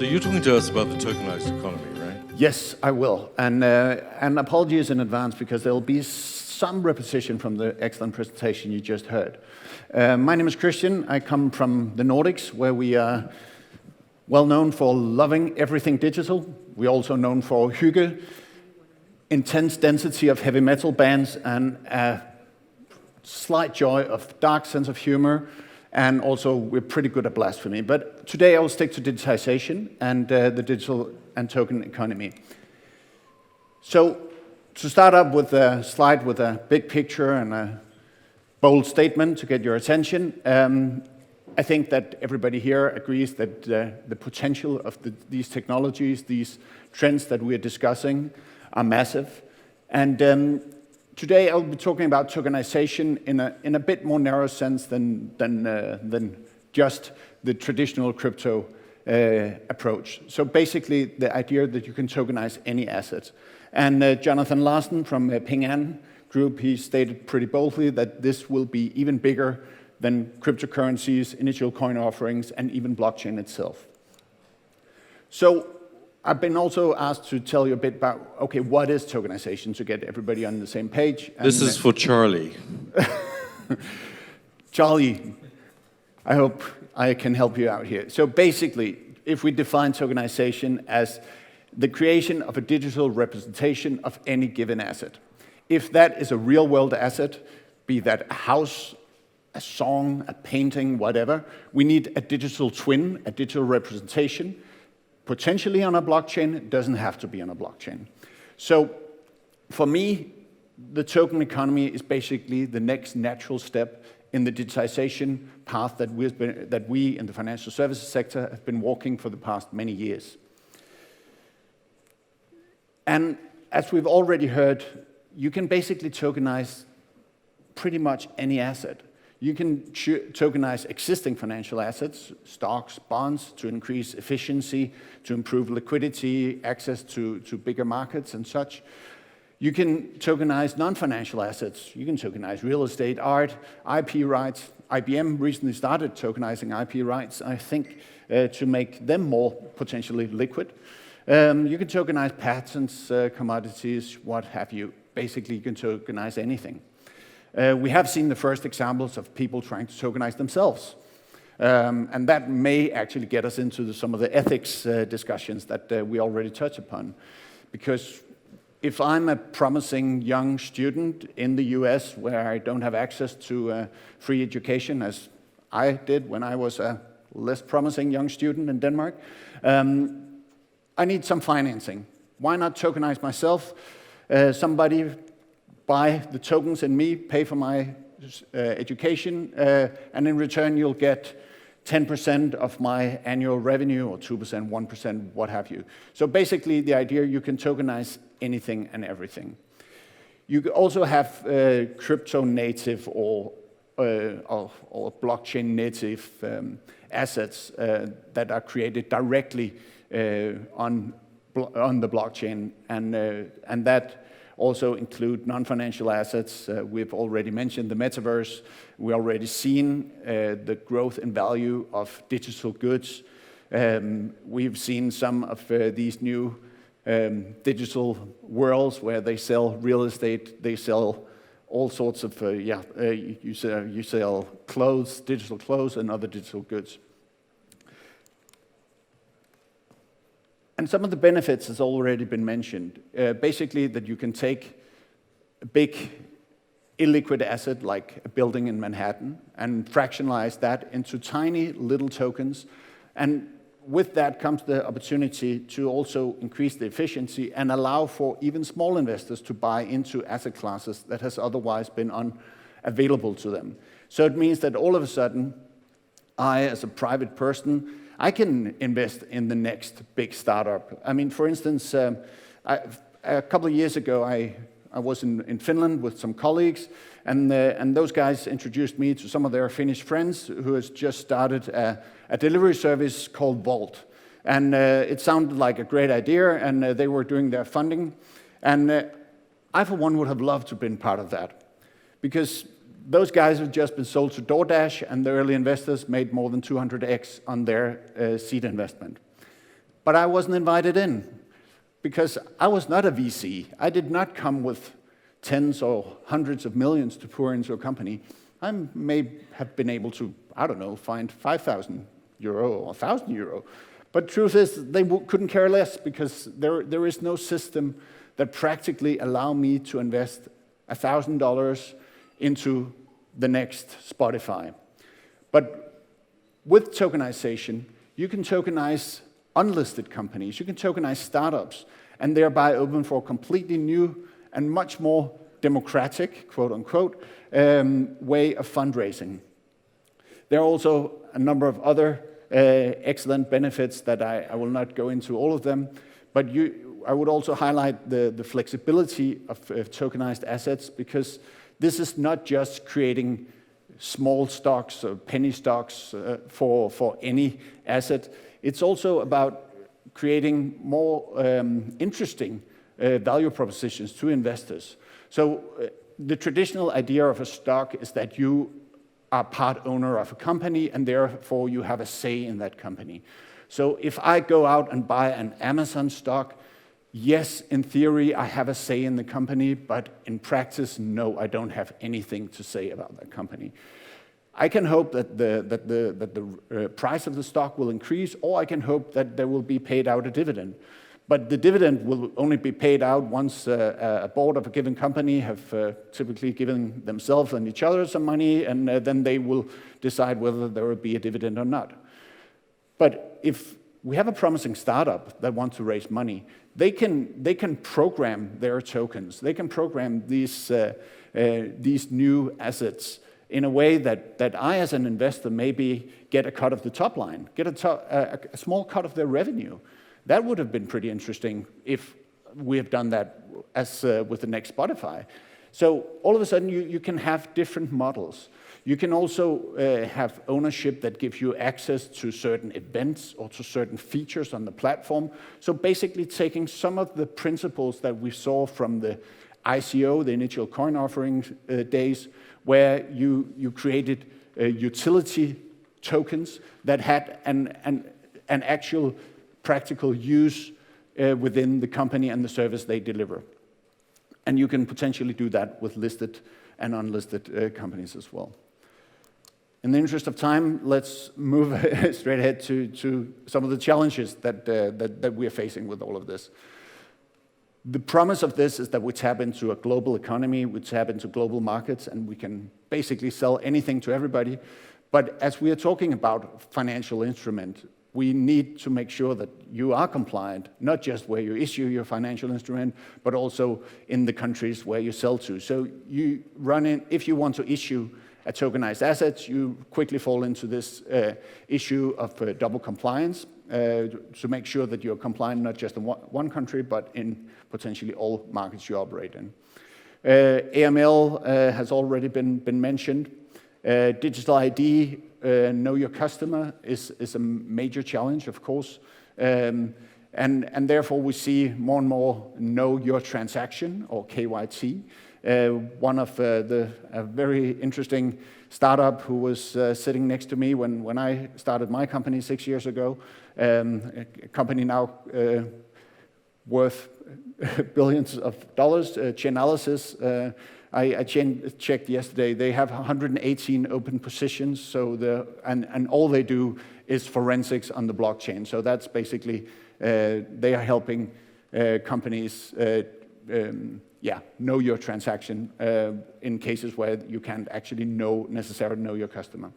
you're talking to us about the tokenized economy, right? Yes, I will. And apologies in advance because there'll be some repetition from the excellent presentation you just heard. My name is Kristian. I come from the Nordics, where we are well known for loving everything digital. We're also known for hygge, intense density of heavy metal bands, and a slight joy of dark sense of humor. And also, we're pretty good at blasphemy. But today, I will stick to digitization and the digital and token economy. So, to start up with a slide with a big picture and a bold statement to get your attention, I think that everybody here agrees that the potential of these technologies, these trends that we're discussing, are massive. And today I'll be talking about tokenization in a bit more narrow sense than just the traditional crypto approach. So basically, the idea that you can tokenize any asset. And Jonathan Larsen from Ping An Group, he stated pretty boldly that this will be even bigger than cryptocurrencies, initial coin offerings, and even blockchain itself. So I've been also asked to tell you a bit about, okay, what is tokenization to get everybody on the same page? This is for Charlie. Charlie, I hope I can help you out here. So basically, if we define tokenization as the creation of a digital representation of any given asset. If that is a real-world asset, be that a house, a song, a painting, whatever, we need a digital twin, a digital representation, potentially on a blockchain. It doesn't have to be on a blockchain. So for me, the token economy is basically the next natural step in the digitization path that we in the financial services sector have been walking for the past many years. And as we've already heard, you can basically tokenize pretty much any asset. You can tokenize existing financial assets, stocks, bonds, to increase efficiency, to improve liquidity, access to bigger markets and such. You can tokenize non-financial assets. You can tokenize real estate, art, IP rights. IBM recently started tokenizing IP rights, I think, to make them more potentially liquid. You can tokenize patents, commodities, what have you. Basically, you can tokenize anything. We have seen the first examples of people trying to tokenize themselves. And that may actually get us into some of the ethics discussions that we already touched upon. Because if I'm a promising young student in the US where I don't have access to free education, as I did when I was a less promising young student in Denmark, I need some financing. Why not tokenize myself? Somebody buy the tokens in me, pay for my education, and in return you'll get 10% of my annual revenue, or 2%, 1%, what have you. So basically the idea, you can tokenize anything and everything. You could also have crypto native or blockchain native assets that are created directly on the blockchain, and that also include non-financial assets. We've already mentioned the metaverse. We've already seen the growth in value of digital goods. We've seen some of these new digital worlds where they sell real estate, they sell all sorts of, you sell clothes, digital clothes, and other digital goods. And some of the benefits has already been mentioned. Basically, that you can take a big illiquid asset like a building in Manhattan and fractionalize that into tiny little tokens. And with that comes the opportunity to also increase the efficiency and allow for even small investors to buy into asset classes that has otherwise been unavailable to them. So it means that all of a sudden, I, as a private person, I can invest in the next big startup. I mean, for instance, a couple of years ago, I was in Finland with some colleagues, and those guys introduced me to some of their Finnish friends who has just started a delivery service called Vault. And it sounded like a great idea, and they were doing their funding. And I, for one, would have loved to have been part of that, because those guys have just been sold to DoorDash, and the early investors made more than 200x on their seed investment. but I wasn't invited in because I was not a VC. I did not come with tens or hundreds of millions to pour into a company. I may have been able to, I don't know, find 5,000 euro or 1,000 euro. But truth is, they couldn't care less because there is no system that practically allow me to invest $1,000 into the next Spotify. But with tokenization, you can tokenize unlisted companies, you can tokenize startups, and thereby open for a completely new and much more democratic, quote unquote, way of fundraising. There are also a number of other excellent benefits that I will not go into all of them, but I would also highlight the flexibility of tokenized assets, because this is not just creating small stocks or penny stocks for any asset. It's also about creating more interesting value propositions to investors. So the traditional idea of a stock is that you are part owner of a company and therefore you have a say in that company. So if I go out and buy an Amazon stock, yes, in theory I have a say in the company, but in practice, no, I don't have anything to say about that company. I can hope that the price of the stock will increase, or I can hope that there will be paid out a dividend. But the dividend will only be paid out once a board of a given company have typically given themselves and each other some money, and then they will decide whether there will be a dividend or not. But if we have a promising startup that wants to raise money, they can program their tokens. They can program these new assets in a way that I, as an investor, maybe get a cut of the top line, get a small cut of their revenue. That would have been pretty interesting if we have done that as with the next Spotify. So all of a sudden, you can have different models. You can also have ownership that gives you access to certain events or to certain features on the platform. So basically taking some of the principles that we saw from the ICO, the initial coin offering days, where you created utility tokens that had an actual practical use within the company and the service they deliver. And you can potentially do that with listed and unlisted companies as well. In the interest of time, let's move straight ahead to some of the challenges that we are facing with all of this. The promise of this is that we tap into a global economy, we tap into global markets, and we can basically sell anything to everybody. But as we are talking about financial instrument, we need to make sure that you are compliant, not just where you issue your financial instrument, but also in the countries where you sell to. So you run in, if you want to issue a tokenized asset, you quickly fall into this issue of double compliance to make sure that you're compliant not just in one country, but in potentially all markets you operate in. AML has already been mentioned. Digital ID, know your customer, is a major challenge, of course. And therefore, we see more and more know your transaction, or KYT. One of a very interesting startup who was sitting next to me when I started my company 6 years ago, a company now worth billions of dollars, Chainalysis. I checked yesterday, they have 118 open positions, so and all they do is forensics on the blockchain. So that's basically, they are helping companies know your transaction in cases where you can't actually necessarily know your customer.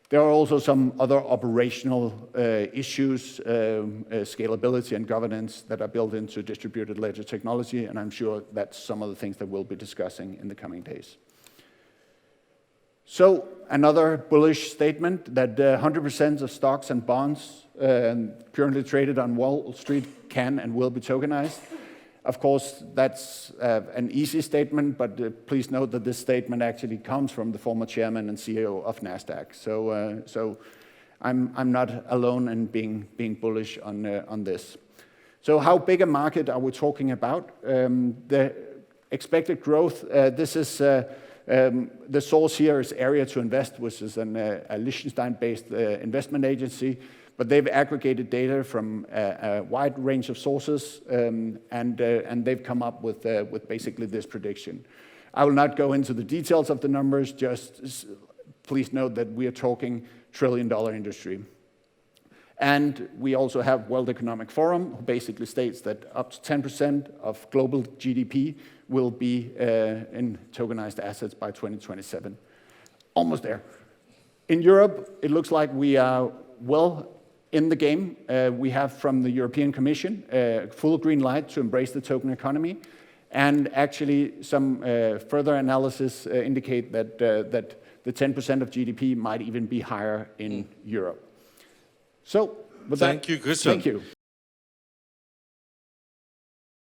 There are also some other operational issues, scalability and governance that are built into distributed ledger technology, and I'm sure that's some of the things that we'll be discussing in the coming days. So another bullish statement that 100% of stocks and bonds currently traded on Wall Street can and will be tokenized. Of course, that's an easy statement, but please note that this statement actually comes from the former chairman and CEO of NASDAQ. So I'm not alone in being bullish on this. So how big a market are we talking about? The expected growth, this is the source here is Area to Invest, which is a Liechtenstein-based investment agency. but they've aggregated data from a wide range of sources, and they've come up with basically this prediction. I will not go into the details of the numbers, just please note that we are talking trillion-dollar industry. And we also have World Economic Forum, who basically states that up to 10% of global GDP will be in tokenized assets by 2027. Almost there. In Europe, it looks like we are well in the game. We have from the European Commission full green light to embrace the token economy. And actually, some further analysis indicate that the 10% of GDP might even be higher in Europe. So, with Thank that, you, Kristian. Thank you.